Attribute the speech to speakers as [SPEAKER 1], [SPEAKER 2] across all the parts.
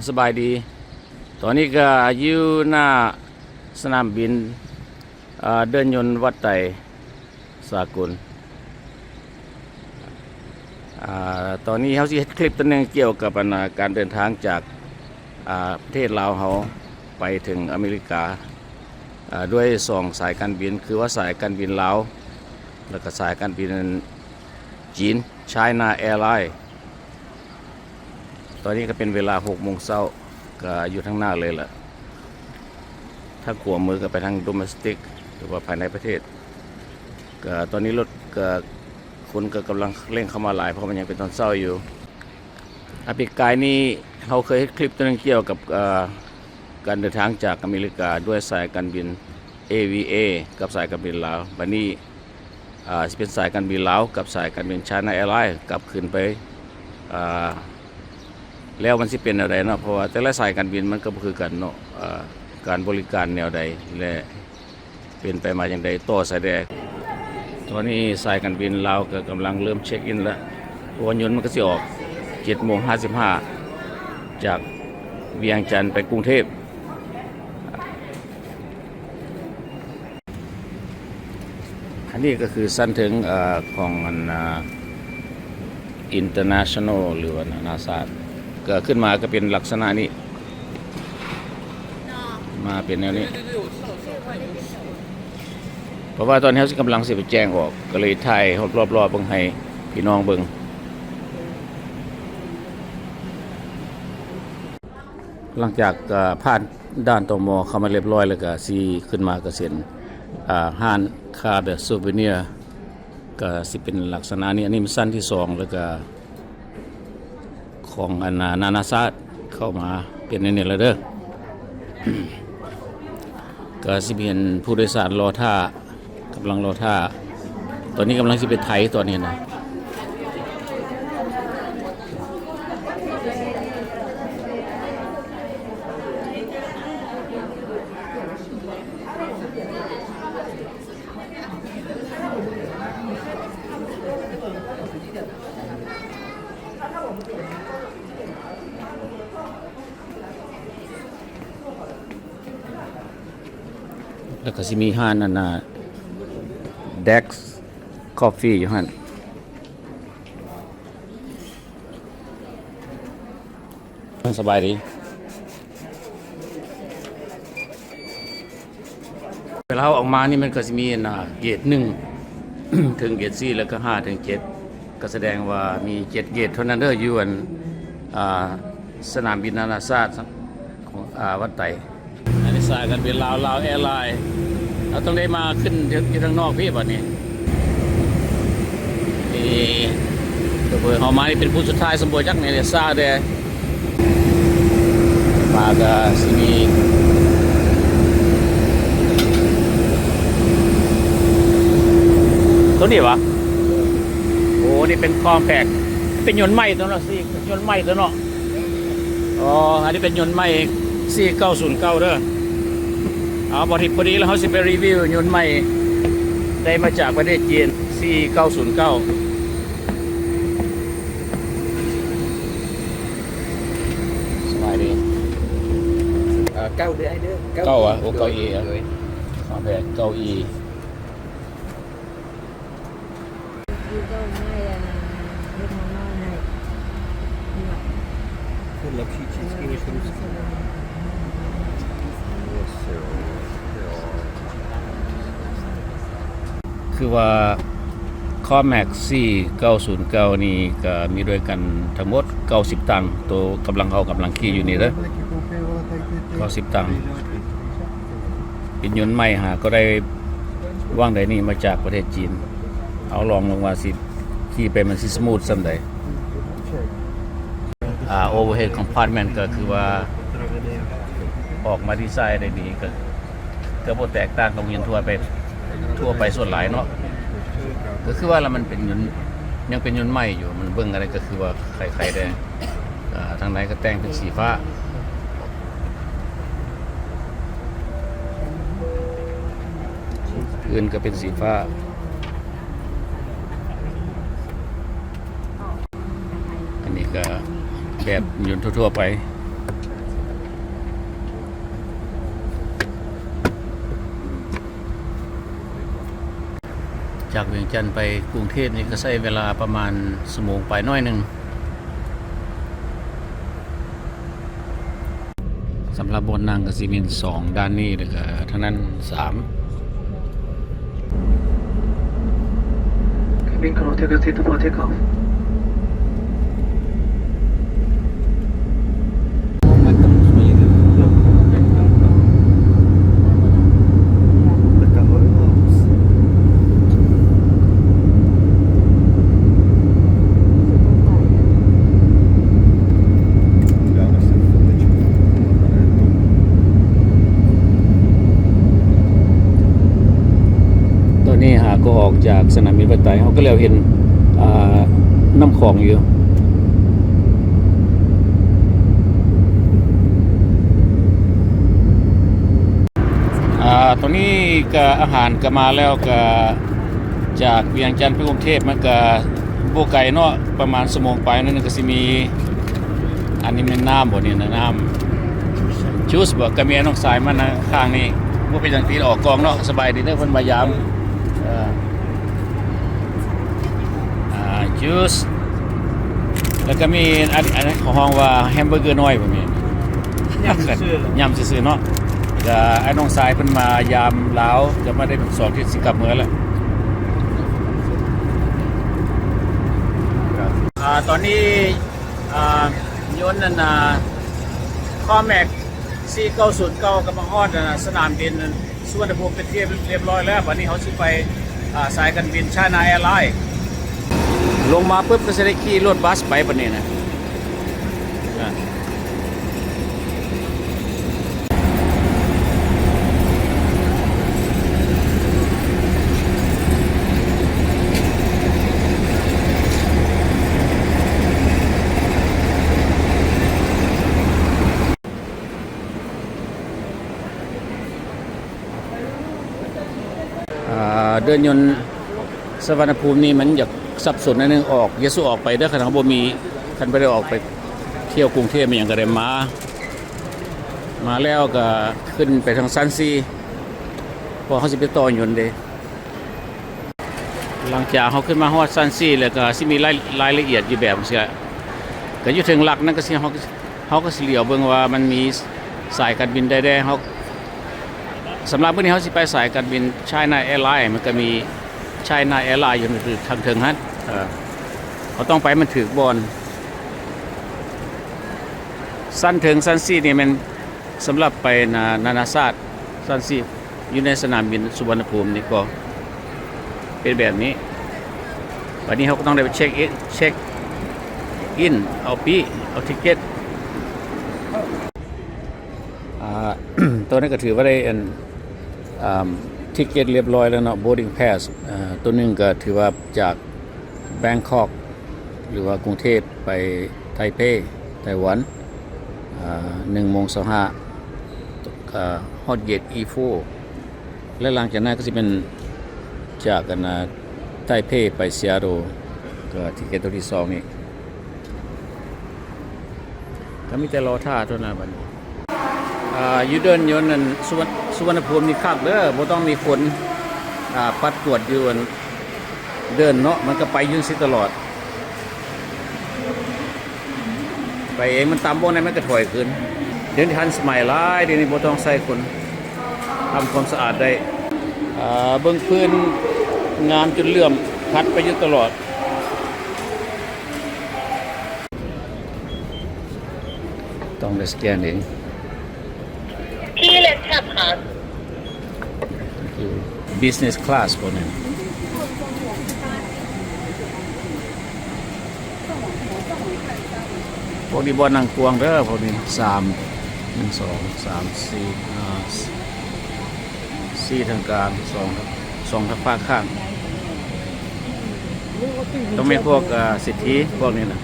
[SPEAKER 1] สบายดีตอนนี้ก็อยู่หน้าสนามบินเดินยนต์วัดไตรสากลตอนนี้เขาสิเฮ็ดคลิปตัวหนึงเกี่ยวกับการเดินทางจากประเทศลาวเขาไปถึงอเมริกาด้วย2สายการบินคือว่าสายการบินลาวแล้วก็สายการบินจีน China Airlines ตอนนี้ก็เป็นเวลา6 โมงเช้าก็อยู่ทางหน้าเลยล่ะถ้าขวามือก็ไปทางโดเมสติกหรือว่าภายในประเทศก็ตอนนี้รถก็คนก็กำลังเร่งเข้ามาหลายเพราะมันยังเป็นตอนเช้าอยู่ปีกายนี้เขาเคยให้คลิปตัวนึงเกี่ยวกับการเดินทางจากอเมริกาด้วยสายการบิน AVA กับสายการบินลาววันนี้เป็นสายการบินลาวกับสายการบิน China Airlines กลับขึ้นไปแล้วมันสิเป็นอะไรเนาะเพราะว่าแต่ละสายการบินมันก็คือกันเนาะการบริการแนวใดและเป็นไปมาอย่างใดต่อสายแดงตอนนี้สายการบินลาวก็กำลังเริ่มเช็คอินแล้ววันยนต์มันก็สิออก 7:55 จากเวียงจันทร์ไปกรุงเทพอันนี้ก็คือสั้นถึงของinternational หรือว่านาซาก็ขึ้นมาก็เป็นลักษณะนี้มาเป็นแนวนี้เพราะว่าตอนนี้เขากำลังสิไปแจ้งออกก็เลยถ่ายรอบๆเบิ่งให้พี่น้องเบิ่งหลังจากผ่านด่านตม.เข้ามาเรียบร้อยแล้วก็สิขึ้นมาก็เส้นห้านคาแบบซูเวเนียร์ก็สิเป็นลักษณะนี้อันนี้มันสั้นที่2แล้วก็ของนานาชาติเข้ามาเป็นในนี้แล้วเด้อ ก็สิเห็นผู้โดยสารรอท่ากำลังรอท่าตอนนี้กำลังสิไปไทยตอนนี้นะแล้วก็สิมีห้านDex Coffee อยู่หั่นสบายดีเวลาออกมานี่มันก็สิมีเกรด1 ถึงเกรด4แล้วก็5 ถึง 7ก็แสดงว่ามี7เกรดเท่านั้นเด้ออยู่สนามบินนานาชาติของวัดไตรอันนี้สายการบินลาวแอร์ไลน์เราต้องได้มาขึ้นที่ทางนอกพี่ป่ะนี่ตัวเบอร์เขามานี่เป็นผู้สุดท้ายสมบูรณ์จักในเดซ่าเด้มาก็สิมีตัวนี้วะโอ้นี่เป็นคอมแพคเป็นยนต์ใหม่ตัวเนาะสิยนต์ใหม่ตัวเนาะอ๋ออันนี้เป็นยนต์ใหม่4909เด้อพอดีแล้วเขาสิไปรีวิวยนต์ใหม่ได้มาจากประเทศจีน4909สบายดี
[SPEAKER 2] เก้าเดือนเด้อ
[SPEAKER 1] เก้าโอ้เก้าอีขอแบบเก้าอีคือว่าคอแม็ก4909นี่ก็มีด้วยกันทั้งหมด90ตังค์ตัวกำลังขี่อยู่นี่เด้อ90ตังค์เป็นยนต์ใหม่ก็ได้ว่างใดนี่มาจากประเทศจีนเอาลองลงมาสิขี่ไปมันสิสมูทส่ำใดoverhead compartment ก็คือว่าออกมาดีไซน์ได้ดีก็บ่แตกต่างกับยนต์ทั่วไปส่วนหลายเนาะก็คือว่าแล้วมันเป็นยังเป็นยนต์ใหม่อยู่มันเบิ่งอะไรก็คือว่าใครๆได้ทางไหนก็แต่งเป็นสีฟ้าอื่นก็เป็นสีฟ้าอันนี้ก็ แบบยนต์ทั่วๆไป จากเวียงจันทร์ไปกรุงเทพนี่ก็ใช้เวลาประมาณชั่วโมงไปหน้อยหนึ่งสำหรับบนนั่งก็สิมี2ด้านนี้แล้วก็ทางนั้น3
[SPEAKER 3] Cabin control take a for takeoff.
[SPEAKER 1] นี่หาก็ออกจากสนามบินปะไตเขาก็เลยเห็นน้ำของอยู่ตรงนี้ก็อาหารก็มาแล้วก็จากเวียงจันทร์ไปกรุงเทพมันก็บ่ไกลเนาะประมาณชั่วโมงไปนั่นก็สิมีอันนี้เป็นน้ำบ่นี่นะน้ำจูสบ่ก็มีน้องสายมันนะข้างนี้บ่เป็นจังซี่ออกกองเนาะสบายดีเด้อเพิ่นมายามจูสแล้วก็มีอันนี้ของห้องว่าแฮมเบอร์เกอร์น้อยบ่มียำซื่อๆเนาะก็ไอ้น้องสายเพิ่นมายามลาวก็มาได้สอนที่สิกลับเมืองแล้วตอนนี้ยนต์นั่นข้อแม็ก4909กำลังฮอดสนามบินสุวรรณภูมิเป็นที่เรียบร้อยแล้ววันนี้เขาสิไปสายการบิน China Airlines ลงมาปุ๊บก็จะได้ขี่รถบัสไปปนี้นะเดินยนต์สวรรณภูมินี่มันอยากสับสนนิดนึงออกยะสุออกไปเด้อคันบ่มีคันบ่ได้ออกไปเที่ยวกรุงเทพมันหยังก็ได้มาแล้วก็ขึ้นไปทางซันซีพอเขาสิไปต่อยนต์เด้หลังจากเขาขึ้นมาฮอดซันซีแล้วก็สิมีรายละเอียดอยู่แบบเสียก็อยู่ถึงหลักนั้นก็สิเขาก็สิเหลียวเบิ่งว่ามันมีสายการบินใดๆเขาสำหรับมื้อนี้เขาสิไปสายการบิน China Airlines มันก็มี China Airlines อยู่คือทางถึงฮั่นเขาต้องไปมันถือบอลสั้นถึงสั้นซี่นี่มันสำหรับไปนานาชาติสั้นซี่อยู่ในสนามบินสุวรรณภูมินี่ก็เป็นแบบนี้วันนี้เขาก็ต้องได้ไปเช็คอินเอาทิเก็ตตัวนี้ก็ถือว่าได้ทิเก็ตเรียบร้อยแล้วเนาะ boarding pass ตัวนึงก็ถือว่าจากแบงคอกหรือว่ากรุงเทพไปไทเปไต้หวัน1:25 ฮอตเกต E4 และหลังจากนั้นก็จะเป็นจากกันไทเปไปซีแอตเทิลก็ทิเก็ตตัวที่2นี่ก็มีแต่รอท่าเท่านั้นบัดนี้อยู่เดินยนต์นั่นสุวรรณภูมินี่คักเด้อบ่ต้องมีฝนปัดกวดอยู่เดินเนาะมันก็ไปยุ่งสิตลอดไปเองมันตามบ่ได้มันก็ถอยขึ้นเดี๋ยวนี้ทันสมัยหลายเดี๋ยวนี้บ่ต้องใส่คนทำความสะอาดได้เบิ่งพื้นงามจนเหลื่อมพัดไปอยู่ตลอดต้องได้สแกนเอง
[SPEAKER 4] ที่เล็กครับค่ะ
[SPEAKER 1] business class พวกนี้พวกนี้บ่นั่งกวางเด้อพวกนี้3 1 2 3 4 ทางกลาง2ทางฝากข้างต้องมีพวกสิทธิพวกนี้นะ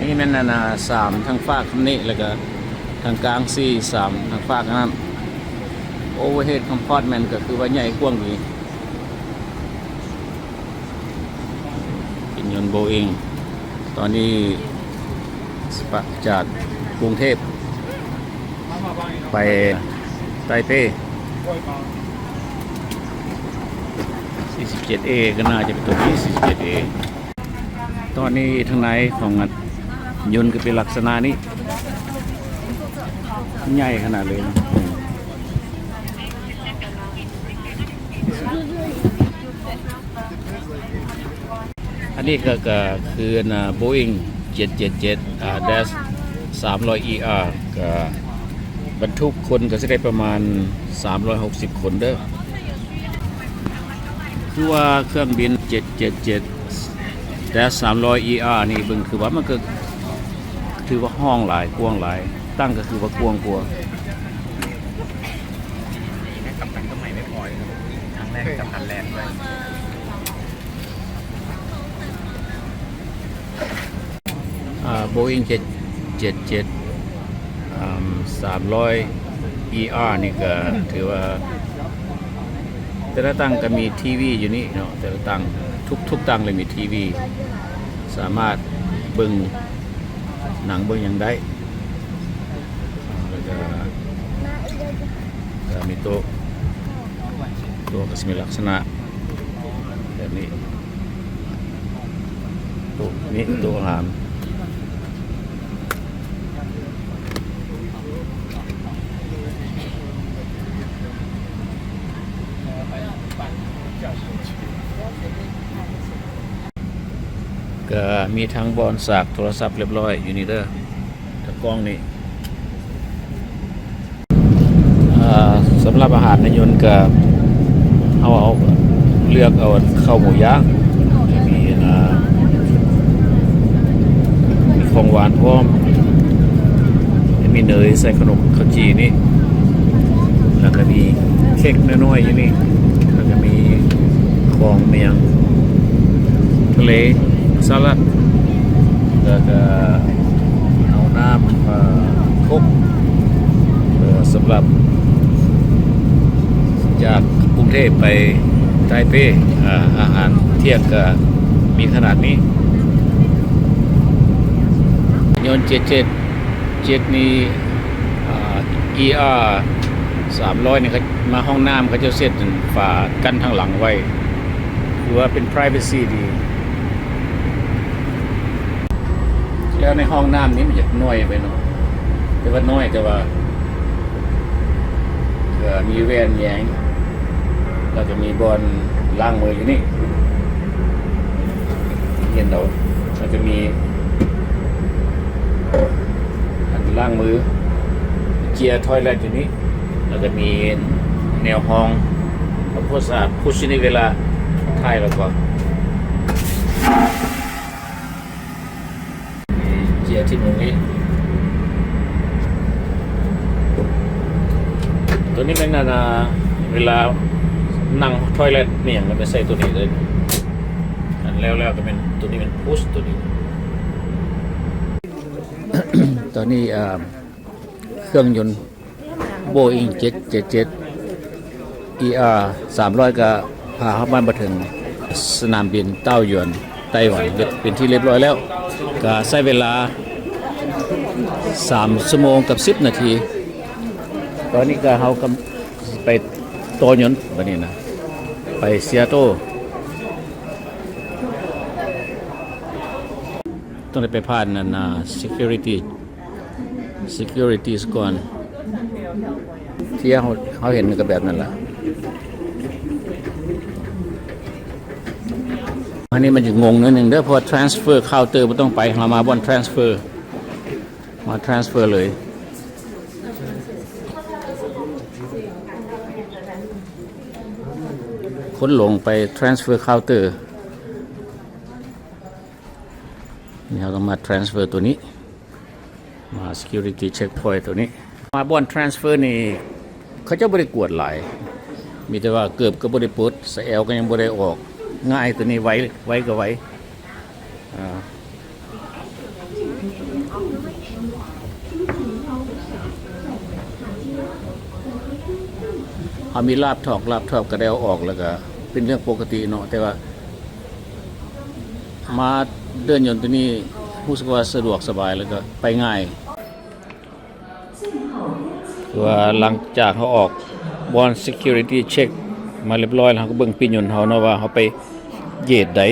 [SPEAKER 1] นี่มัน3ทางฝากคำนี้แล้วก็ทางกลาง3ทางฝากนั้นoverhead compartment ก็คือว่าใหญ่กว้างดีเป็นยนต์ Boeing ตอนนี้จากกรุงเทพไปไทเป 47A ก็น่าจะเป็นตัวนี้ 47A ตอนนี้ทางในของยนต์ก็เป็นลักษณะนี้ใหญ่ขนาดเลยนะอันนี้ก็คือBoeing 777 dash 300ER ก็บรรทุกคนก็จะได้ประมาณ360คนเด้อคือว่าเครื่องบิน777 dash 300ER นี่เบิ่งคือว่ามันก็ถือว่าห้องหลายกว้างหลายตั้งก็คือว่ากว้างกว่า
[SPEAKER 2] กับกันก็ใหม่ไม่พอครับครั้งแรกกับคันแรกด้วย
[SPEAKER 1] Boeing 777 300ER นี่ก็ถือว่าแต่ละตั้งก็มีทีวีอยู่นี่เนาะแต่ละตั้งทุกตั้งเลยมีทีวีสามารถเบิ่งหนังเบิ่งอย่างได้แล้วก็มีโต๊ะก็จะมีลักษณะแบบนี้โต๊ะนี้โต๊ะอาหารก็มีทั้งบอลสากโทรศัพท์เรียบร้อยอยู่นี่เด้อตะกล้องนี่สำหรับอาหารในยนต์ก็เอาเลือกเอาข้าวหมูย่างมีของหวานพร้อมมีเนยใส่ขนมข้าวจีนี่แล้วก็มีเค้กน้อยๆอยู่นี่แล้วก็มีของเมียงทะเลสลัดแล้วก็เอาน้ำคุกสำหรับจากกรุงเทพไปไทเปอาหารเที่ยงก็มีขนาดนี้ยนต์777นี้ER 300นี่เขามาห้องน้ำเขาจะเซตฝากั้นทางหลังไว้คือว่าเป็น privacy ดีแล้วในห้องน้ำนี้มันจะน้อยไปเนาะแต่ว่าน้อยแต่ว่ามีแวนแยงแล้วก็มีบอลล้างมืออยู่นี่เห็นเราแล้วก็มีอันล้างมือเจียร์ทอยเลทอยู่นี่แล้วก็มีแนวห้องทำความสะอาดพุชในเวลาถ่ายแล้วก็เจียร์ที่ตรงนี้ตัวนี้เป็นเวลานั่งทอยเลทเนี่ยมันจะใส่ตัวนี้เลยอันแล้วก็เป็นตัวนี้เป็นพุชตัวนี้ ตอนนี้เครื่องยนต์ Boeing 777 ER 300ก็พาเข้ามาถึงสนามบินเต้าหยวนไต้หวันเป็นที่เรียบร้อยแล้วก็ใช้เวลา3 ชั่วโมงกับ10 นาทีตอนนี้ก็เขากำไปโตยนต์บัดนี้นะไปเซียโตต้องได้ไปผ่านนั่นsecurity ก่อนที่เขาเห็นก็แบบนั้นแหละอันนี้มันจะงงนิดนึงเด้อเพราะ transfer counter ไม่ต้องไปเรามาบน transfer เลยค้นลงไป transfer counter นี่เราต้องมา transfer ตัวนี้มา security checkpoint ตัวนี้มาบอน transfer นี่เขาจะบริกวดหลายมีแต่ว่าเกือบก็บริปุดสแอลก็ยังบริออกง่ายตัวนี้ไว้ก็ไว้เขามีลาบทอกก็ได้เอาออกแล้วก็เป็นเรื่องปกติเนาะแต่ว่ามาเดินยนต์ตัวนี้รู้สึกว่าสะดวกสบายแล้วก็ไปง่ายว่าหลังจากเขาออกบอน security check มาเรียบร้อยแล้วเขาก็เบิ่งปียนต์เขาเนาะว่าเขาไปเยดใด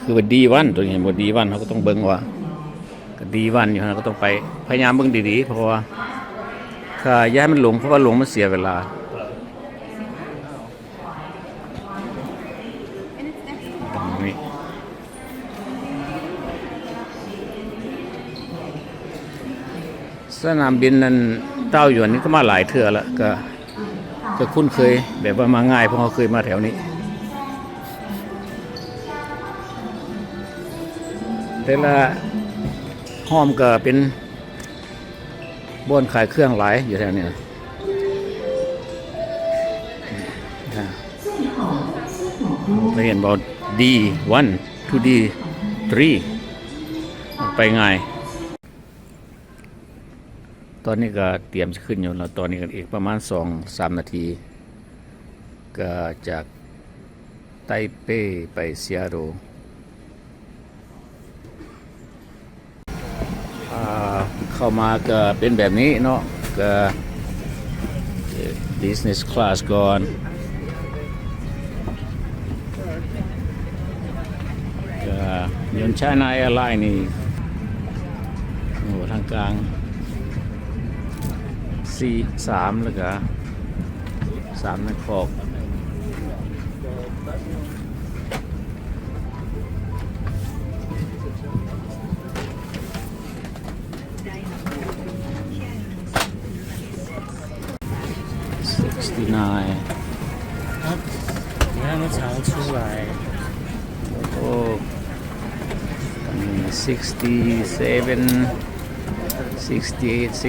[SPEAKER 1] คือว่าดีวันตัวนี้บ่ดีวันเขาก็ต้องเบิ่งว่าก็ดีวันอยู่นะก็ต้องไปพยายามเบิ่งดีๆเพราะว่าถ้าย้ายมันหลงเพราะว่าหลงมันเสียเวลาตรงนี้สนามบินนั้นเต้าหยวนนี่ก็มาหลายเทื่อแล้วก็คุ้นเคยแบบว่ามาง่ายเพราะเขาเคยมาแถวนี้แต่ละห้อมก็เป็นบ่อนขายเครื่องหลายอยู่แถวนี้เราเห็นบอกD1 to D3 ไปง่ายตอนนี้ก็เตรียมจะขึ้นอยู่แล้วตอนนี้กันอีกประมาณ 2-3 นาทีก็จากไต้เป้ไปเซียโตเข้ามาก็เป็นแบบนี้เนาะก็ business class ก่อนก็ยนต์ China Airline นี่โอ้ทางกลางC3 แล้วก็3นักขอก69
[SPEAKER 2] 你看那常出来
[SPEAKER 1] โอ้67 68 69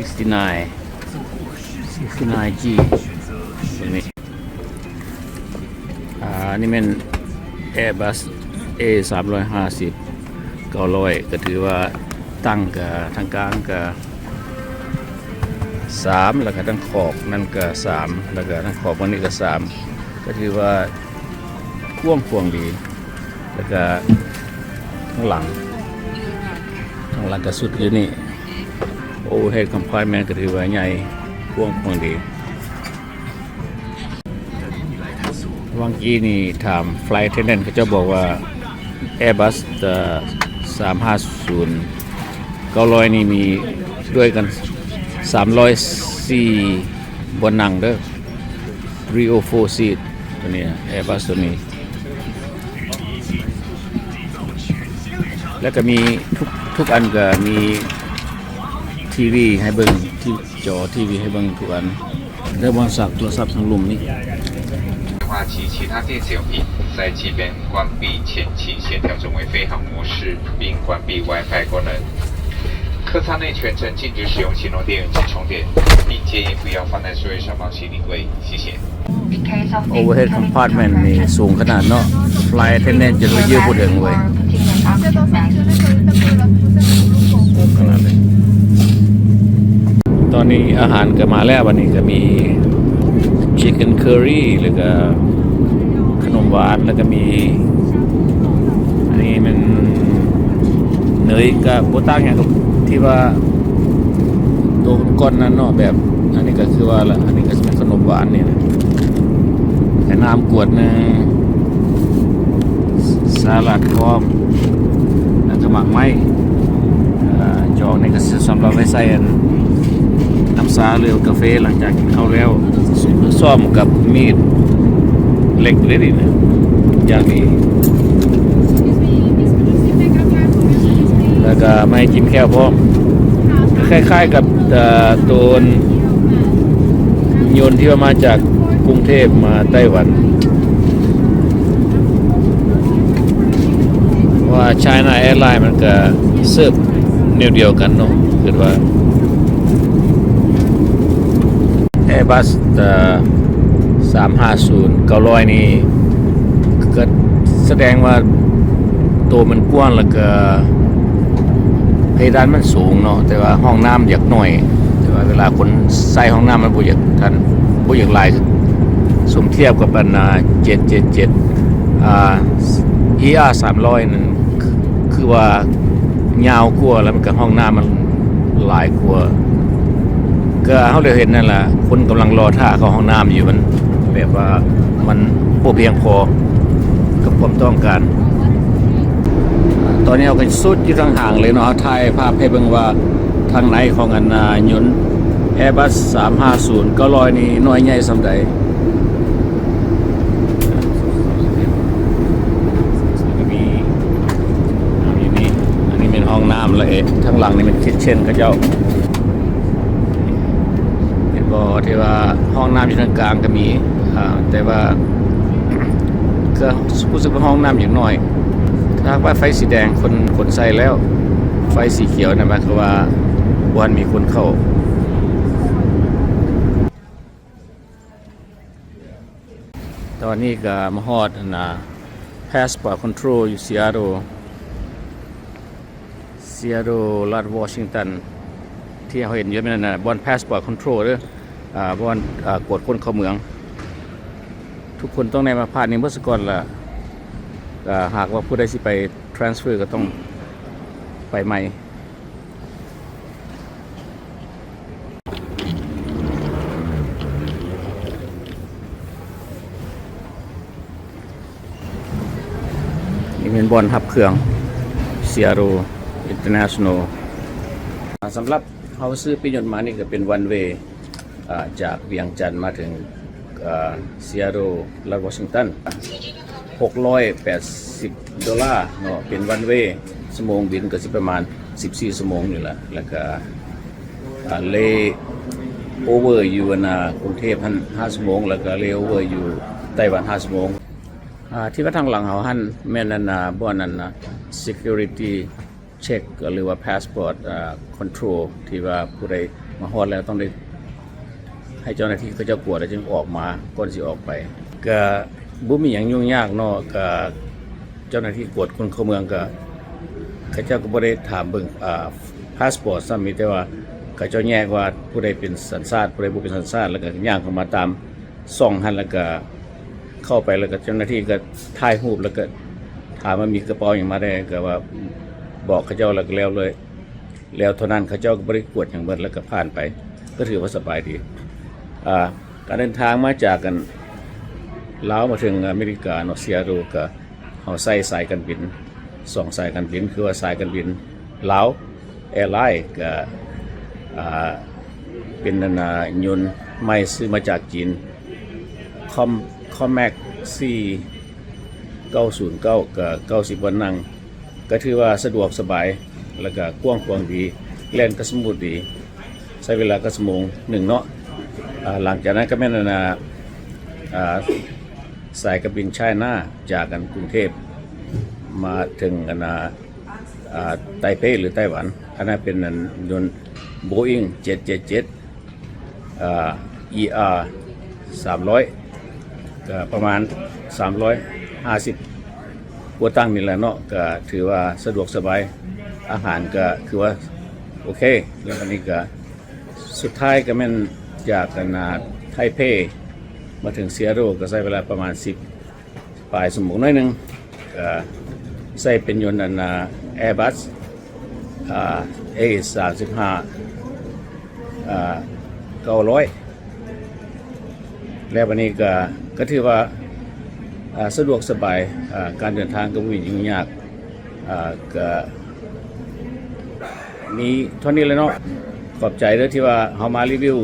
[SPEAKER 1] 69G ตรงนี้นี่เป็น Airbus A350 900ก็ถือว่าตั้งกับทางกลางกับ3แล้วก็ทางขอบนั่นก็3แล้วก็ทางขอบวันนี้ก็3ก็ถือว่าพ่วงดีแล้วก็ข้างหลังก็สุดอยู่นี่ Overhead compartment ก็ถือว่าใหญ่พ่วงดีวังกี้นี่ถาม Flight Attendant เขาจะบอกว่า Airbus 350 900นี่มีด้วยกัน304บนนั่งเด้อ304 seat ตัวนี้ Airbus ตัวนี้แล้วก็มีทุกอันก็มีทีวีให้เบิ่งที่จอทีวีให้เบิ่งทุกอันได้บนสักโทรศัพท์ทางลุ่มนี้
[SPEAKER 5] 话及其他电子用品，在机边关闭前期先调整为飞行模式，并关闭 WiFi 功能。客舱内全程禁止使用行动电源机充电，并建议不要放在座位上方行李柜。谢谢。
[SPEAKER 1] Overhead compartment นี่สูงขนาดเนาะ Flight Attendant จะมายืดพูดถึงเว้ยขนาดเลยตอนนี้อาหารก็มาแล้ววันนี้ก็มี Chicken Curry แล้วก็ขนมหวานแล้วก็มีอันนี้มันเนยกับโบตังอย่างที่ว่าตัวก้อนนั้นเนาะแบบอันนี้ก็คือว่าละอันนี้ก็เป็นขนมหวานนี่นะแต่น้ำกวดนึงสลัดพร้อมแล้วก็หมักไม้จองนี่ก็สำหรับไว้ใส่น้ำซาหรือกาแฟหลังจากกินข้าวแล้วซ่อมกับมีดเล็กเลยดินะอย่างนี้แล้วก็ไม่จิ้มแค่พร้อมคล้ายๆกับตัวยนต์ที่มาจากกรุงเทพมาไต้หวันว่า China Airline มันก็เสิร์ฟแนวเดียวกันเนาะคือว่า Airbus 350 900นี่ก็แสดงว่าตัวมันกว้างแล้วก็เพดานมันสูงเนาะแต่ว่าห้องน้ำอยากหน่อยแต่ว่าเวลาคนใส่ห้องน้ำมันบ่อยากทันบ่อยากหลายสมเทียบกับอัน777ER 300นั่นคือว่ายาวกว่าแล้วมันก็ห้องน้ำมันหลายกว่าก็เฮาได้เห็นนั่นล่ะคนกำลังรอท่าเข้าห้องน้ำอยู่มัน แบบว่ามันบ่เพียงพอกับความต้องการตอนนี้เอากันสุดอยู่ทางห่างเลยเนาะถ่ายภาพให้เบิ่งว่าทางไหนของอันยนต์ Airbus 350 900นี่น้อยใหญ่ส่ำใดมีอันนี้เป็นห้องน้ำแล้วทางหลังนี่เป็นคิทเช่นเขาเจ้าเห็นบ่ที่ว่าห้องน้ำอยู่ทางกลางก็มีแต่ว่าก็รู้สึกว่าห้องน้ำอย่างน้อยถ้าว่าไฟสีแดงคนใส่แล้วไฟสีเขียวนะหมายความว่าวันมีคนเข้าตอนนี้ก็มาฮอดนะ Passport Control อยู่ซีแอตเทิลรัฐวอชิงตันที่เราเห็นอยู่นั่นน่ะบอน Passport Control เด้อบอนกดคนเข้าเมืองทุกคนต้องได้มาผ่านนี้เมื่อสก่อนล่ะหากว่าผู้ใดสิไป transfer ก็ต้องไปใหม่นี่เป็นบอลทับเครื่อง Seattle International สำหรับเขาซื้อปียนต์มานี่ก็เป็นวันเวย์จากเวียงจันทร์มาถึงSeattle รัฐวอชิงตัน$680เนาะเป็นวันเวย์ชั่วโมงบินก็สิประมาณ14ชั่วโมงนี่แหละแล้วก็เลโอเวอร์อยู่กรุงเทพ5ชั่วโมงแล้วก็เลโอเวอร์อยู่ไต้หวัน5ชั่วโมงที่ว่าทางหลังเฮาหันแม่นนั่นบ่อนนั้นsecurity check หรือว่า passport control ที่ว่าผู้ใดมาฮอดแล้วต้องได้ให้เจ้าหน้าที่เขาจะกวดแล้วจึงออกมาก่อนสิออกไปก็บ่มีหยังยุ่งยากเนาะก็เจ้าหน้าที่กวดคนเข้าเมืองก็เขาเจ้าก็บ่ได้ถามเบิ่งพาสปอร์ตซ้ำมีแต่ว่าเขาเจ้าแยกว่าผู้ใดเป็นสัญชาติผู้ใดบ่เป็นสัญชาติแล้วก็ย่างเข้ามาตามซ่องหันแล้วก็เข้าไปแล้วก็เจ้าหน้าที่ก็ถ่ายรูปแล้วก็ถามว่ามีกระเป๋าหยังมาได้ก็ว่าบอกเขาเจ้าแล้วก็แล้วเลยแล้วเท่านั้นเขาเจ้าก็บ่ได้กวดหยังเบิดแล้วก็ผ่านไปก็ถือว่าสบายดีการเดินทางมาจากกันลาวมาถึงอเมริกาเนาะซีแอตเทิลก็เฮาใส่สายการบิน2สายการบินคือว่าสายการบินลาวแอร์ไลน์ก็เป็นยนต์ใหม่ซื้อมาจากจีนคอมแม็กC909ก็90วันนั่งก็ถือว่าสะดวกสบายแล้วก็กว้างขวางดีแล่นก็สมูทดีใช้เวลาก็ชั่วโมง1เนาะหลังจากนั้นก็แม่นสายการบินไชน่าจากกันกรุงเทพมาถึงไทเปหรือไต้หวันอันนั้นเป็นยนต์ Boeing 777 ER 300ก็ประมาณ350กว่าตั้งนี่แหละเนาะก็ถือว่าสะดวกสบายอาหารก็คือว่าโอเคแล้วอันนี้ก็สุดท้ายก็แม่นจากไทเปมาถึงซีแอตเทิลก็ใช้เวลาประมาณ10ปลายชั่วโมงน้อยนึงก็ใช้เป็นยนต์Airbus A350 900แล้ววันนี้ก็ถือว่าสะดวกสบายการเดินทางก็ไม่ยุ่งยากก็มีเท่านี้เลยเนาะขอบใจด้วยที่ว่าเฮามารีวิว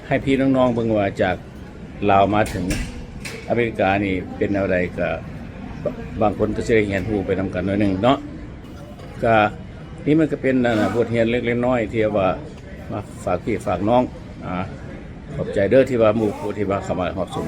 [SPEAKER 1] ให้พี่น้องๆเบิ่งว่าจากลาวมาถึงอเมริกานี่เป็นอะไรก็บางคนก็สิได้เรียนรู้ไปนำกันหน่อยนึงเนาะก็นี่มันก็เป็นบทเรียนเล็กๆน้อยๆที่ว่ามาฝากพี่ฝากน้องขอบใจเด้อที่ว่าหมู่ผู้ที่ว่าเข้ามารับชม